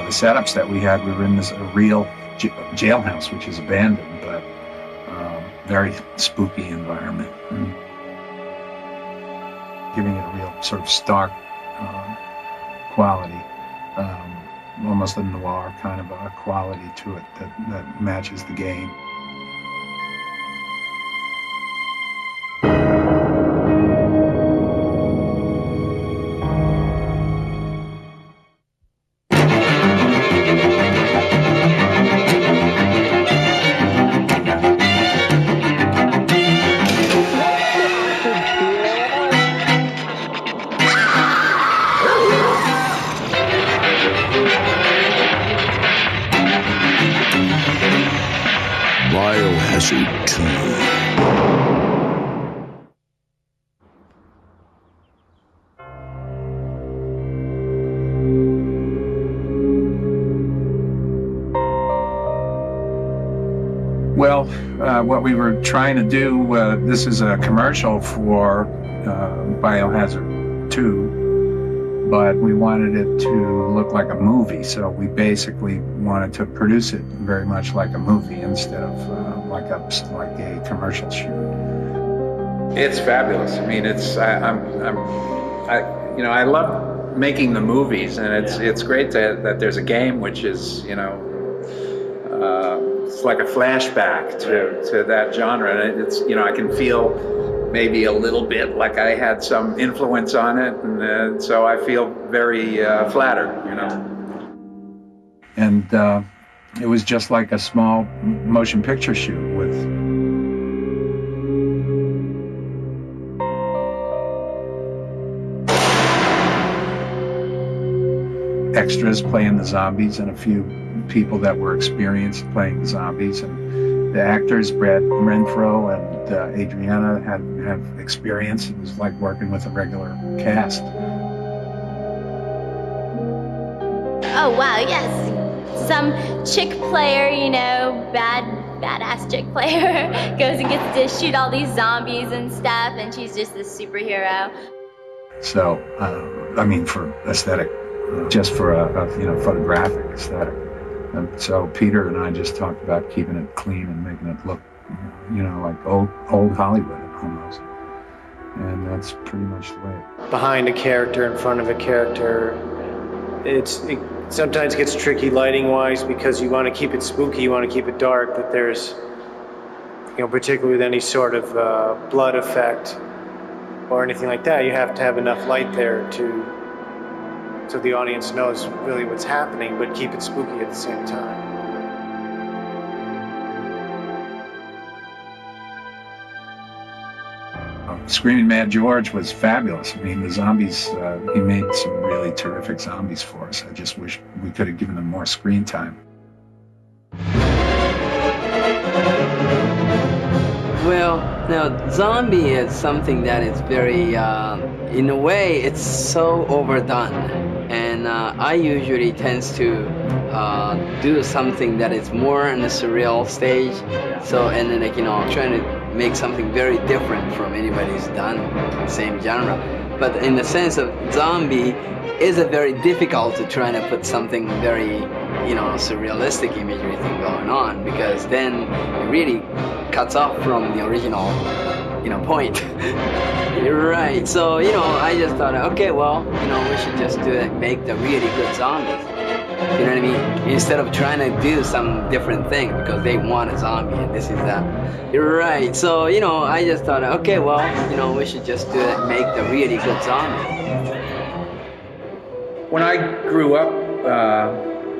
the setups that we had, we were in this real jailhouse, which is abandoned, but very spooky environment. Giving it a real sort of stark quality, almost a noir kind of a quality to it that matches the game. Biohazard 2. Well, what we were trying to do, this is a commercial for Biohazard 2, but we wanted it to look like a movie, so we basically wanted to produce it very much like a movie instead of like a commercial shoot. It's fabulous. I mean, I love making the movies, and it's great that there's a game which is, it's like a flashback to that genre, and it's, I can feel maybe a little bit like I had some influence on it, and so I feel very flattered, And it was just like a small motion picture shoot with extras playing the zombies and a few people that were experienced playing the zombies, and the actors, Renfro and Adrienne, have experience. It was like working with a regular cast. Oh wow, yes. Some chick player, badass chick player goes and gets to shoot all these zombies and stuff, and she's just this superhero. So, for aesthetic, just for a photographic aesthetic. And so Peter and I just talked about keeping it clean and making it look, like old Hollywood almost. And that's pretty much the way. Behind a character, in front of a character, it sometimes gets tricky lighting-wise because you want to keep it spooky, you want to keep it dark, but there's, particularly with any sort of blood effect or anything like that, you have to have enough light there so the audience knows really what's happening, but keep it spooky at the same time. Screaming Mad George was fabulous. I mean, the zombies, he made some really terrific zombies for us. I just wish we could have given them more screen time. Well, now, zombie is something that is very, in a way, it's so overdone. And I usually tends to do something that is more in the surreal stage. So, and then trying to make something very different from anybody's done, same genre. But in the sense of zombie, is it very difficult to try to put something very, surrealistic imagery thing going on, because then it really cuts off from the original, point. Right, so, I just thought, okay, well, we should just make the really good zombies. You know what I mean? Instead of trying to do some different thing because they want a zombie and this is that. You're right. So, I just thought, okay, well, we should just make the really good zombie. When I grew up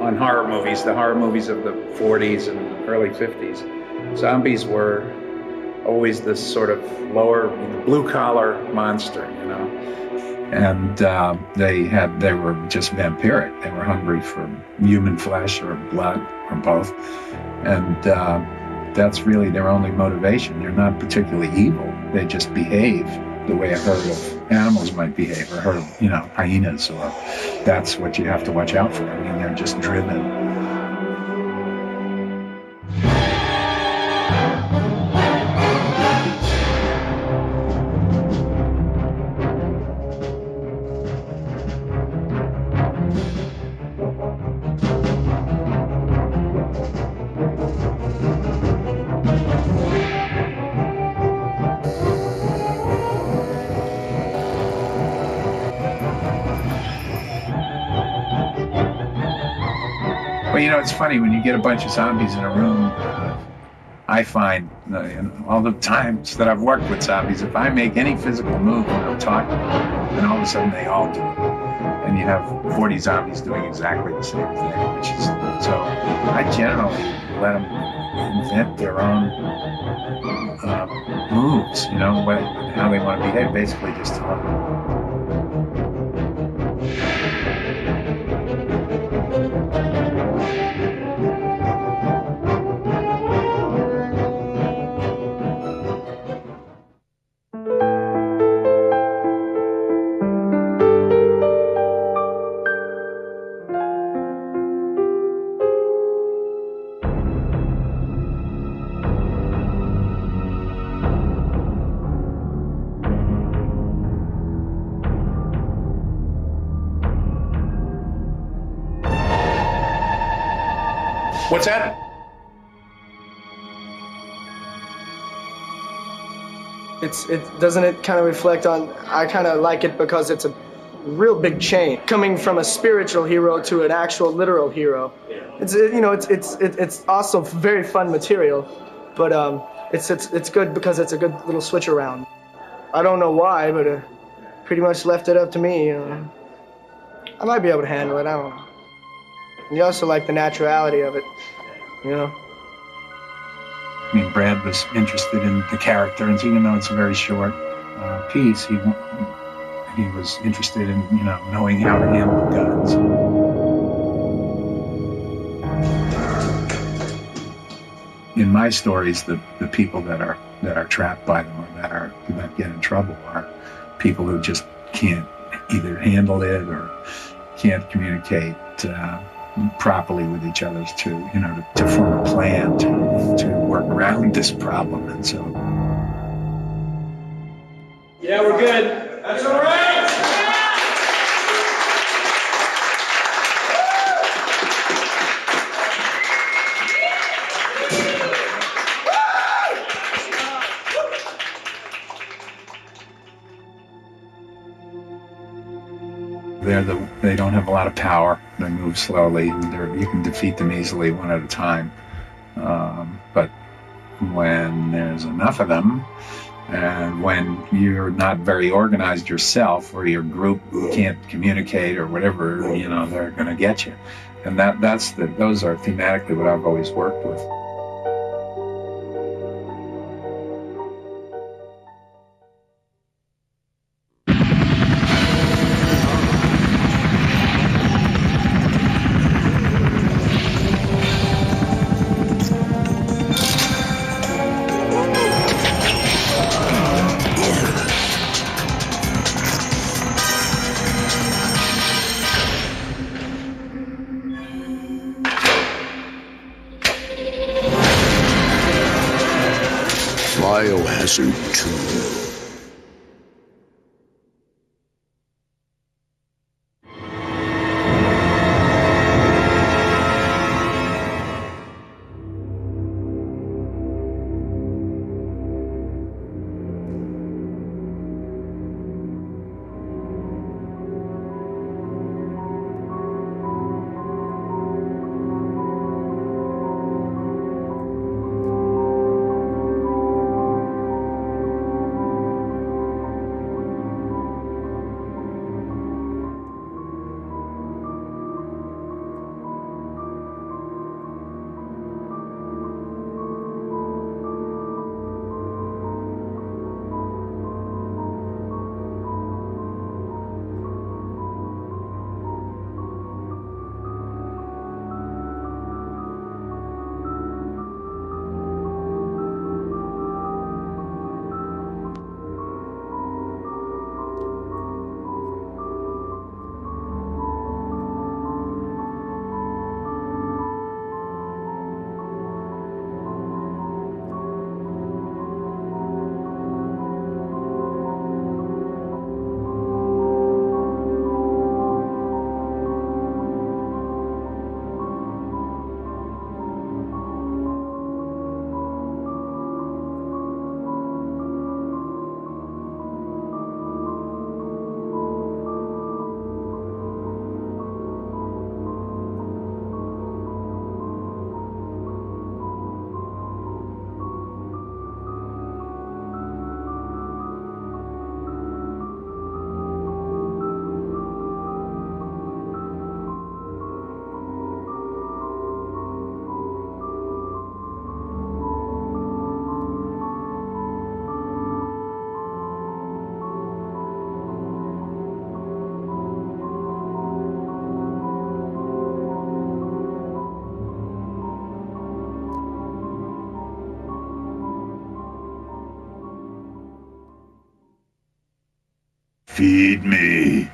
on horror movies, the horror movies of the 40s and early 50s, zombies were always this sort of lower, blue-collar monster, And they were just vampiric. They were hungry for human flesh or blood or both. And that's really their only motivation. They're not particularly evil. They just behave the way a herd of animals might behave, or a herd of, hyenas, or that's what you have to watch out for. I mean, they're just driven. it's funny when you get a bunch of zombies in a room. I find all the times that I've worked with zombies, if I make any physical move when I'm talking, then all of a sudden they all do it. And you have 40 zombies doing exactly the same thing, which is, so I generally let them invent their own moves, you know, how they want to behave, basically just talk. What's that? Doesn't it kind of reflect on, I kind of like it because it's a real big change coming from a spiritual hero to an actual literal hero. It's also very fun material, but it's good because it's a good little switch around. I don't know why, but pretty much left it up to me. I might be able to handle it. I don't know. You also like the naturality of it, you know? I mean, Brad was interested in the character, and even though it's a very short piece, he was interested in, you know, knowing how to handle guns. In my stories, the people that are trapped by them or that get in trouble are people who just can't either handle it or can't communicate properly with each other to form a plan to work around this problem. And so, yeah, we're good. That's all right. they don't have a lot of power. They move slowly. You can defeat them easily one at a time. But when there's enough of them, and when you're not very organized yourself, or your group can't communicate or whatever, they're going to get you. And those are thematically what I've always worked with. Biohazard 2. Feed me.